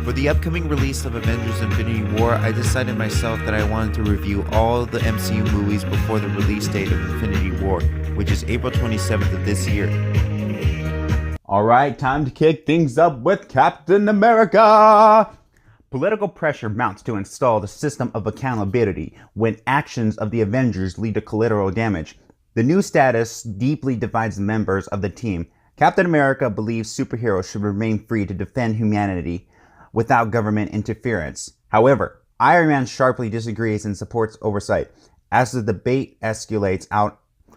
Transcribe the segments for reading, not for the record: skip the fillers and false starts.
For the upcoming release of Avengers Infinity War, I decided myself that I wanted to review all the MCU movies before the release date of Infinity War, which is April 27th of this year. Alright, time to kick things up with Captain America! Political pressure mounts to install the system of accountability when actions of the Avengers lead to collateral damage. The new status deeply divides the members of the team. Captain America believes superheroes should remain free to defend humanity without government interference. However, Iron Man sharply disagrees and supports oversight. As the debate escalates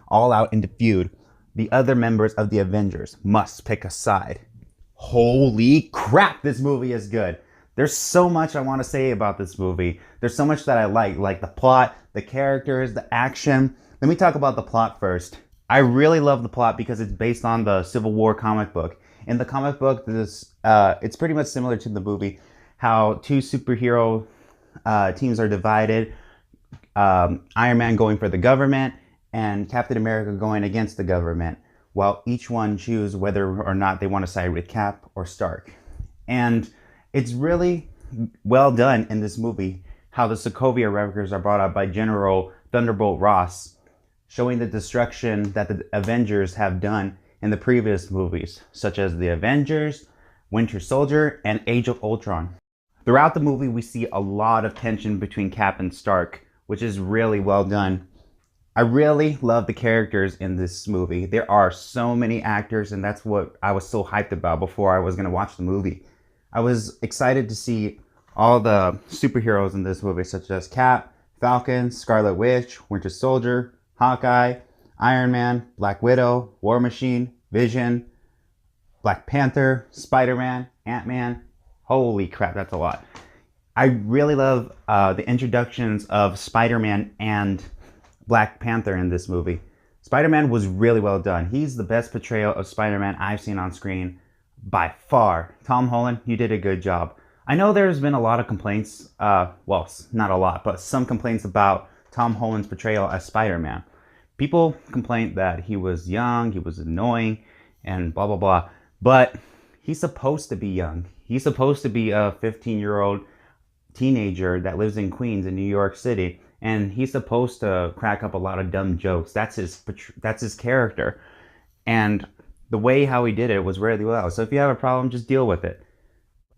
all out into feud, the other members of the Avengers must pick a side. Holy crap, this movie is good. There's so much I want to say about this movie. There's so much that I like the plot, the characters, the action. Let me talk about the plot first. I really love the plot because it's based on the Civil War comic book. In the comic book, it's pretty much similar to the movie, how two superhero teams are divided. Iron Man going for the government and Captain America going against the government, while each one choose whether or not they want to side with Cap or Stark. And it's really well done in this movie how the Sokovia records are brought up by General Thunderbolt Ross, showing the destruction that the Avengers have done in the previous movies, such as The Avengers, Winter Soldier, and Age of Ultron. Throughout the movie, we see a lot of tension between Cap and Stark, which is really well done. I really love the characters in this movie. There are so many actors, and that's what I was so hyped about before I was going to watch the movie. I was excited to see all the superheroes in this movie, such as Cap, Falcon, Scarlet Witch, Winter Soldier, Hawkeye, Iron Man, Black Widow, War Machine, Vision, Black Panther, Spider-Man, Ant-Man. Holy crap, that's a lot. I really love the introductions of Spider-Man and Black Panther in this movie. Spider-Man was really well done. He's the best portrayal of Spider-Man I've seen on screen by far. Tom Holland, you did a good job. I know there's been a lot of complaints, well, not a lot, but some complaints about Tom Holland's portrayal as Spider-Man. People complained that he was young, he was annoying, and blah, blah, blah. But he's supposed to be young. He's supposed to be a 15-year-old teenager that lives in Queens in New York City. And he's supposed to crack up a lot of dumb jokes. That's his character. And the way how he did it was really well. So if you have a problem, just deal with it.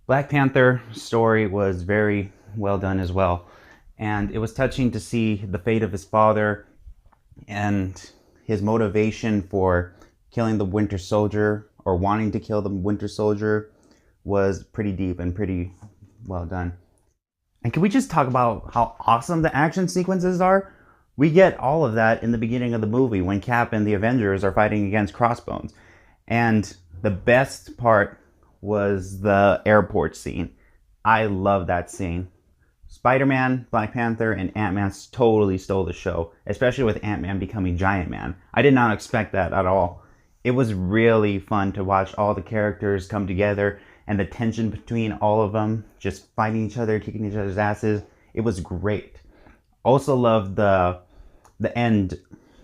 Black Panther story was very well done as well. And it was touching to see the fate of his father and his motivation for killing the Winter Soldier, or wanting to kill the Winter Soldier, was pretty deep and pretty well done. And can we just talk about how awesome the action sequences are? We get all of that in the beginning of the movie when Cap and the Avengers are fighting against Crossbones. And the best part was the airport scene. I love that scene. Spider-Man, Black Panther, and Ant-Man totally stole the show, especially with Ant-Man becoming Giant Man. I did not expect that at all. It was really fun to watch all the characters come together and the tension between all of them, just fighting each other, kicking each other's asses. It was great. Also loved the end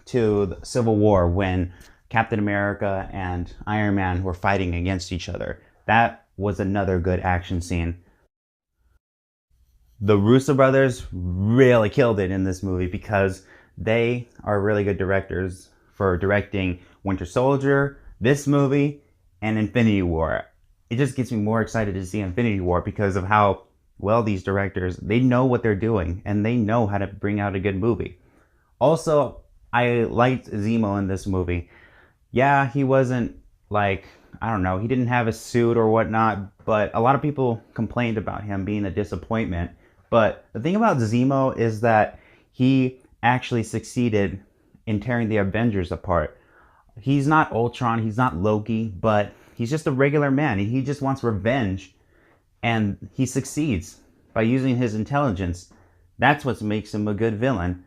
to the Civil War when Captain America and Iron Man were fighting against each other. That was another good action scene. The Russo brothers really killed it in this movie because they are really good directors for directing Winter Soldier, this movie, and Infinity War. It just gets me more excited to see Infinity War because of how well these directors, they know what they're doing and they know how to bring out a good movie. Also, I liked Zemo in this movie. Yeah, he wasn't like, I don't know, he didn't have a suit or whatnot, but a lot of people complained about him being a disappointment. But the thing about Zemo is that he actually succeeded in tearing the Avengers apart. He's not Ultron, he's not Loki, but he's just a regular man. He just wants revenge, and he succeeds by using his intelligence. That's what makes him a good villain.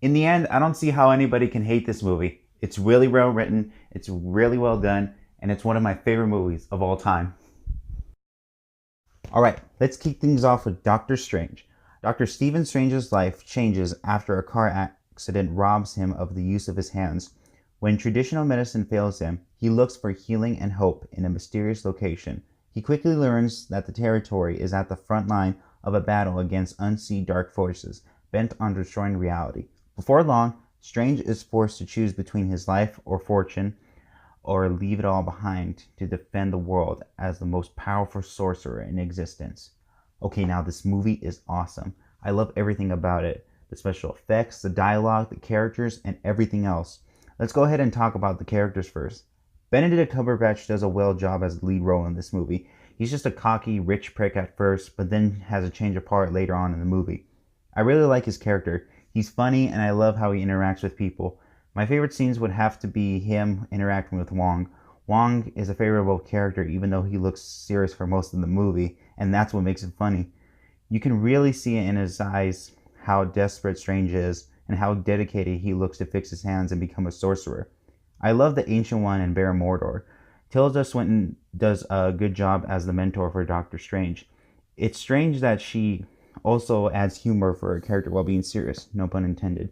In the end, I don't see how anybody can hate this movie. It's really well written, it's really well done, and it's one of my favorite movies of all time. Alright, let's kick things off with Doctor Strange. Dr. Stephen Strange's life changes after a car accident robs him of the use of his hands. When traditional medicine fails him, he looks for healing and hope in a mysterious location. He He quickly learns that the territory is at the front line of a battle against unseen dark forces bent on destroying reality. Before long, Strange is forced to choose between his life or fortune, or leave it all behind to defend the world as the most powerful sorcerer in existence. Okay, now this movie is awesome. I love everything about it. The special effects, the dialogue, the characters, and everything else. Let's go ahead and talk about the characters first. Benedict Cumberbatch does a well job as the lead role in this movie. He's just a cocky, rich prick at first, but then has a change of heart later on in the movie. I really like his character. He's funny, and I love how he interacts with people. My favorite scenes would have to be him interacting with Wong. Wong is a favorable character even though he looks serious for most of the movie, and that's what makes it funny. You can really see it in his eyes how desperate Strange is and how dedicated he looks to fix his hands and become a sorcerer. I love the Ancient One and Baron Mordor. Tilda Swinton does a good job as the mentor for Doctor Strange. It's strange that she also adds humor for a character while being serious, no pun intended.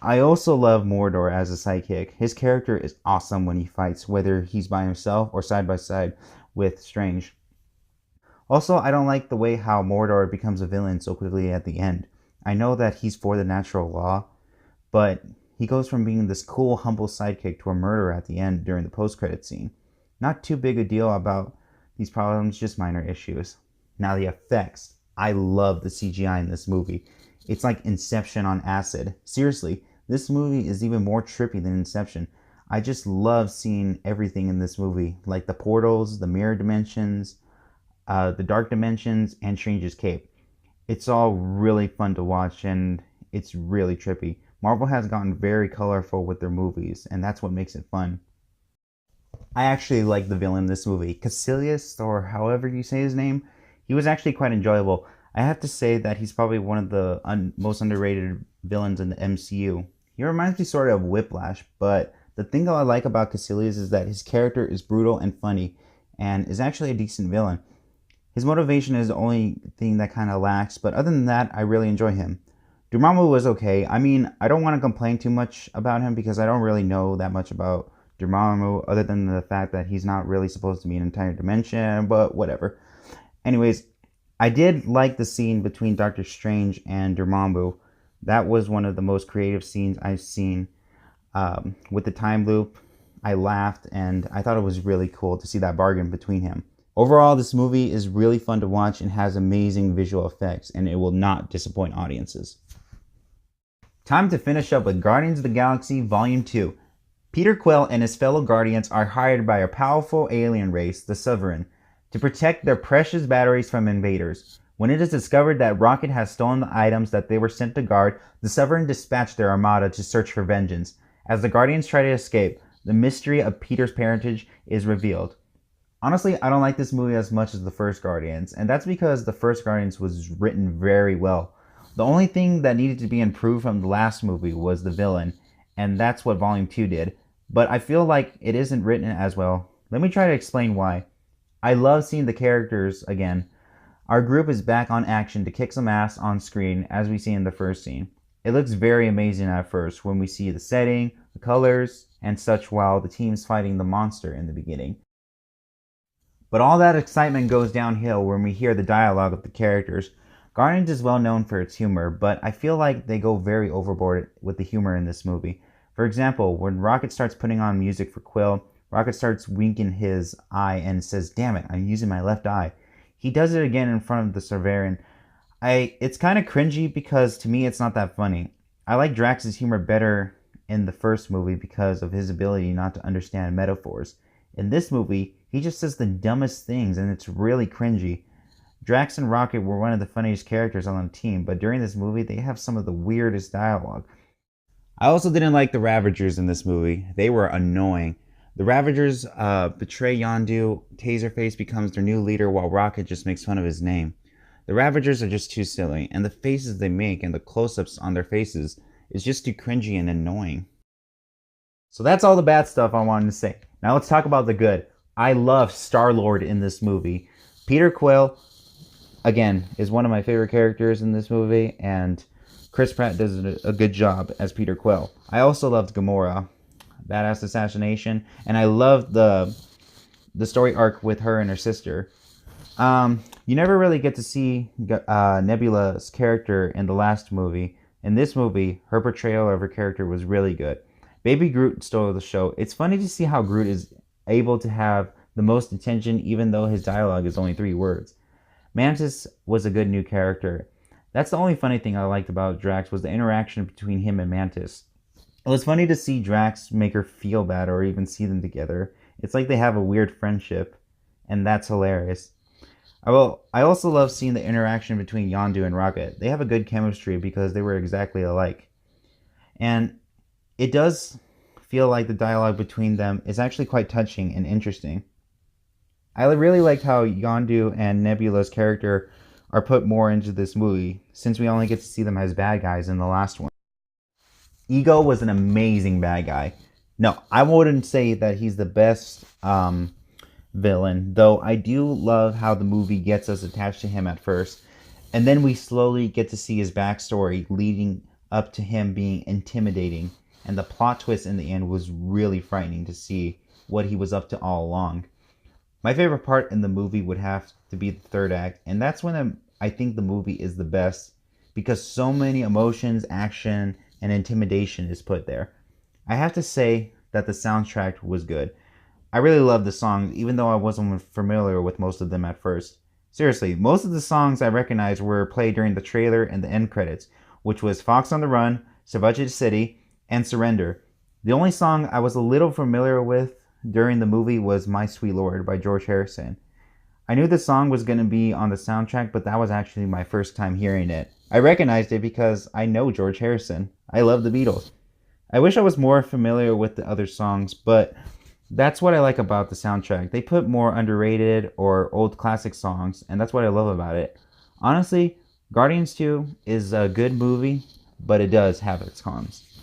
I also love Mordor as a sidekick. His character is awesome when he fights, whether he's by himself or side by side with Strange. Also, I don't like the way how Mordor becomes a villain so quickly at the end. I know that he's for the natural law, but he goes from being this cool, humble sidekick to a murderer at the end during the post-credit scene. Not too big a deal about these problems, just minor issues. Now the effects. I love the CGI in this movie. It's like Inception on acid. Seriously, this movie is even more trippy than Inception. I just love seeing everything in this movie, like the portals, the mirror dimensions, the dark dimensions, and Strange's cape. It's all really fun to watch, and it's really trippy. Marvel has gotten very colorful with their movies, and that's what makes it fun. I actually like the villain in this movie. Caecilius, or however you say his name, he was actually quite enjoyable. I have to say that he's probably one of the most underrated villains in the MCU. He reminds me sort of Whiplash, but the thing that I like about Caecilius is that his character is brutal and funny, and is actually a decent villain. His motivation is the only thing that kind of lacks, but other than that, I really enjoy him. Dormammu was okay. I mean, I don't want to complain too much about him because I don't really know that much about Dormammu other than the fact that he's not really supposed to be an entire dimension, but whatever. Anyways, I did like the scene between Doctor Strange and Dormammu. That was one of the most creative scenes I've seen. With the time loop, I laughed and I thought it was really cool to see that bargain between him. Overall, this movie is really fun to watch and has amazing visual effects, and it will not disappoint audiences. Time to finish up with Guardians of the Galaxy Volume 2. Peter Quill and his fellow Guardians are hired by a powerful alien race, the Sovereign, to protect their precious batteries from invaders. When it is discovered that Rocket has stolen the items that they were sent to guard, the Sovereign dispatch their armada to search for vengeance. As the Guardians try to escape, the mystery of Peter's parentage is revealed. Honestly, I don't like this movie as much as the first Guardians, and that's because the first Guardians was written very well. The only thing that needed to be improved from the last movie was the villain, and that's what Volume 2 did. But I feel like it isn't written as well. Let me try to explain why. I love seeing the characters again. Our group is back on action to kick some ass on screen as we see in the first scene. It looks very amazing at first when we see the setting, the colors, and such while the team's fighting the monster in the beginning. But all that excitement goes downhill when we hear the dialogue of the characters. Guardians is well known for its humor, but I feel like they go very overboard with the humor in this movie. For example, when Rocket starts putting on music for Quill, Rocket starts winking his eye and says, "Damn it, I'm using my left eye." He does it again in front of the Sovereign. It's kind of cringy because to me it's not that funny. I like Drax's humor better in the first movie because of his ability not to understand metaphors. In this movie, he just says the dumbest things and it's really cringy. Drax and Rocket were one of the funniest characters on the team, but during this movie, they have some of the weirdest dialogue. I also didn't like the Ravagers in this movie. They were annoying. The Ravagers betray Yondu. Taserface becomes their new leader while Rocket just makes fun of his name. The Ravagers are just too silly, and the faces they make and the close-ups on their faces is just too cringy and annoying. So that's all the bad stuff I wanted to say. Now let's talk about the good. I love Star-Lord in this movie. Peter Quill, again, is one of my favorite characters in this movie, and Chris Pratt does a good job as Peter Quill. I also loved Gamora, Badass Assassination, and I loved the story arc with her and her sister. You never really get to see Nebula's character in the last movie. In this movie, her portrayal of her character was really good. Baby Groot stole the show. It's funny to see how Groot is able to have the most attention even though his dialogue is only 3 words. Mantis was a good new character. That's the only funny thing I liked about Drax was the interaction between him and Mantis. It was funny to see Drax make her feel bad or even see them together. It's like they have a weird friendship, and that's hilarious. I also love seeing the interaction between Yondu and Rocket. They have a good chemistry because they were exactly alike. And it does feel like the dialogue between them is actually quite touching and interesting. I really liked how Yondu and Nebula's character are put more into this movie, since we only get to see them as bad guys in the last one. Ego was an amazing bad guy. No, I wouldn't say that he's the best villain, though I do love how the movie gets us attached to him at first, and then we slowly get to see his backstory leading up to him being intimidating, and the plot twist in the end was really frightening to see what he was up to all along. My favorite part in the movie would have to be the third act, and that's when I think the movie is the best, because so many emotions, action, and intimidation is put there. I have to say that the soundtrack was good. I really loved the songs, even though I wasn't familiar with most of them at first. Seriously, most of the songs I recognized were played during the trailer and the end credits, which was Fox on the Run, Savage City, and Surrender. The only song I was a little familiar with during the movie was My Sweet Lord by George Harrison. I knew the song was going to be on the soundtrack, but that was actually my first time hearing it. I recognized it because I know George Harrison. I love the Beatles. I wish I was more familiar with the other songs, but that's what I like about the soundtrack. They put more underrated or old classic songs, and that's what I love about it. Honestly, Guardians 2 is a good movie, but it does have its cons.